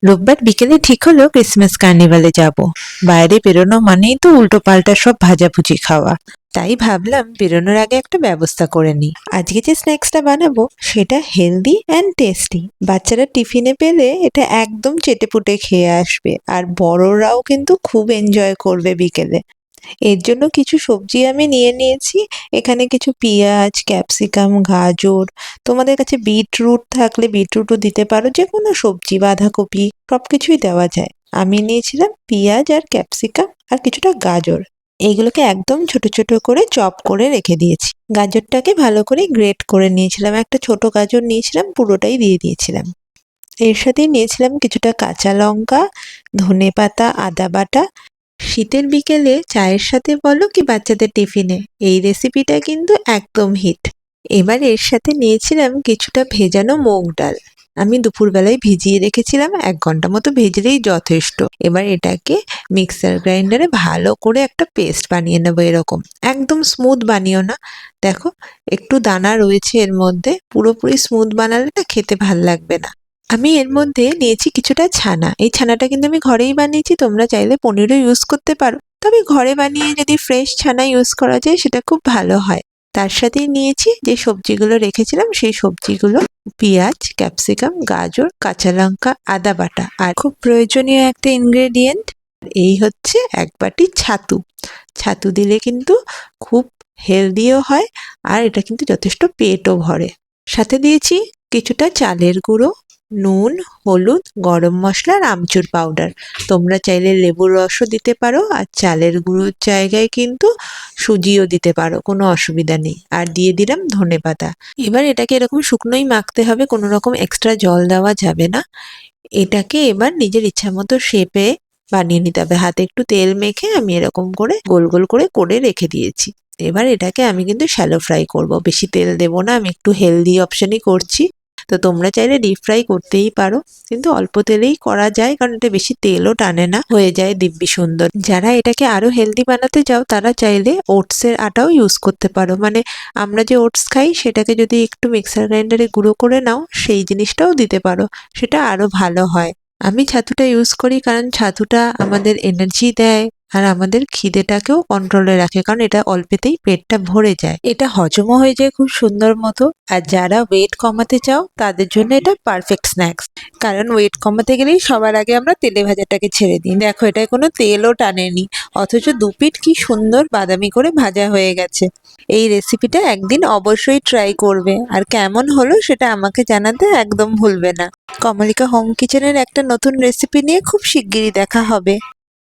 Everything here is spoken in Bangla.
রোববার বিকেলে ঠিক হলো ক্রিসমাস কার্নিভালে যাব। বাইরে বেরোনো মানেই তো উল্টো পাল্টা সব ভাজাভুজি খাওয়া। তাই ভাবলাম বেরোনোর আগে একটা ব্যবস্থা করে নিই। আজকে যে স্ন্যাক্সটা বানাবো সেটা হেলদি অ্যান্ড টেস্টি। বাচ্চারা টিফিনে পেলে এটা একদম চেটেপুটে খেয়ে আসবে, আর বড়রাও কিন্তু খুব এনজয় করবে বিকেলে। এর জন্য কিছু সবজি আমি নিয়ে নিয়েছি। এখানে কিছু পেঁয়াজ, ক্যাপসিকাম, গাজর, তোমাদের কাছে বিটরুট থাকলে বিটরুটও দিতে পারো, যে কোনো সবজি, বাঁধাকপি সবকিছুই দেওয়া যায়। আমি নিয়েছিলাম পেঁয়াজ আর ক্যাপসিকাম আর কিছুটা গাজর। এইগুলোকে একদম ছোট ছোট করে চপ করে রেখে দিয়েছি। গাজরটাকে ভালো করে গ্রেট করে নিয়েছিলাম, একটা ছোট গাজর নিয়েছিলাম, পুরোটাই দিয়ে দিয়েছিলাম। এর সাথেই নিয়েছিলাম কিছুটা কাঁচা লঙ্কা, ধনেপাতা, আদা বাটা। শীতের বিকেলে চায়ের সাথে বলো কি বাচ্চাদের টিফিনে এই রেসিপিটা কিন্তু একদম হিট। এবার এর সাথে নিয়েছিলাম কিছুটা ভেজানো মুগ ডাল। আমি দুপুরবেলায় ভিজিয়ে রেখেছিলাম, 1 ঘন্টা মতো ভেজলেই যথেষ্ট। এবার এটাকে মিক্সার গ্রাইন্ডারে ভালো করে একটা পেস্ট বানিয়ে নেবো। এরকম একদম স্মুথ বানিও না, দেখো একটু দানা রয়েছে এর মধ্যে। পুরোপুরি স্মুথ বানালে না খেতে ভাল লাগবে না। আমি এর মধ্যে নিয়েছি কিছুটা ছানা। এই ছানাটা কিন্তু আমি ঘরেই বানিয়েছি, তোমরা চাইলে পনিরও ইউজ করতে পারো, তবে ঘরে বানিয়ে যদি ফ্রেশ ছানা ইউজ করা যায় সেটা খুব ভালো হয়। তার সাথেই নিয়েছি যে সবজিগুলো রেখেছিলাম সেই সবজিগুলো, পেঁয়াজ, ক্যাপসিকাম, গাজর, কাঁচা লঙ্কা, আদা বাটা, আর খুব প্রয়োজনীয় একটা ইনগ্রেডিয়েন্ট, এই হচ্ছে 1 বাটি ছাতু। ছাতু দিলে কিন্তু খুব হেলদিও হয়, আর এটা কিন্তু যথেষ্ট পেটও ভরে। সাথে দিয়েছি কিছুটা চালের গুঁড়ো, নুন, হলুদ, গরম মশলা আর আমচুর পাউডার। তোমরা চাইলে লেবুর রসও দিতে পারো, আর চালের গুঁড়োর জায়গায় কিন্তু সুজিও দিতে পারো, কোনো অসুবিধা নেই। আর দিয়ে দিলাম ধনেপাতা। এবার এটাকে এরকম শুকনোই মাখতে হবে, কোনো রকম এক্সট্রা জল দেওয়া যাবে না। এটাকে এবার নিজের ইচ্ছা মতো শেপে বানিয়ে নিতে হবে। হাতে একটু তেল মেখে আমি এরকম করে গোল গোল করে করে রেখে দিয়েছি। এবার এটাকে আমি কিন্তু শ্যালো ফ্রাই করব, বেশি তেল দেবো না, আমি একটু হেলদি অপশনই করছি। তো তোমরা চাইলে ডিপ ফ্রাই করতেই পারো, কিন্তু অল্প তেলেই করা যায়, কারণ এটা বেশি তেলও টানে না, হয়ে যায় দিব্যি সুন্দর। যারা এটাকে আরো হেলদি বানাতে চাও তারা চাইলে ওটসের আটাও ইউজ করতে পারো, মানে আমরা যে ওটস খাই সেটাকে যদি একটু মিক্সার গ্রাইন্ডারে গুঁড়ো করে নাও সেই জিনিসটাও দিতে পারো, সেটা আরো ভালো হয়। আমি ছাতুটা ইউজ করি কারণ ছাতুটা আমাদের এনার্জি দেয়, আর আমাদের খিদেটাকেও কন্ট্রোলে রাখে, কারণ এটা অল্পেতেই পেটটা ভরে যায়, এটা হজমও হয়ে যায় খুব সুন্দর মতো। আর যারা ওয়েট কমাতে চাও তাদের জন্য এটা পারফেক্ট স্ন্যাক্স, কারণ ওয়েট কমাতে গেলেই সবার আগে আমরা তেলে ভাজাটাকে ছেড়ে দিই। দেখো এটায় কোনো তেলও টানেনি, অথচ দুপিঠ কি সুন্দর বাদামি করে ভাজা হয়ে গেছে। এই রেসিপিটা একদিন অবশ্যই ট্রাই করবে, আর কেমন হলো সেটা আমাকে জানাতে একদম ভুলবে না। কমলিকা হোম কিচেনের একটা নতুন রেসিপি নিয়ে খুব শিগগিরই দেখা হবে।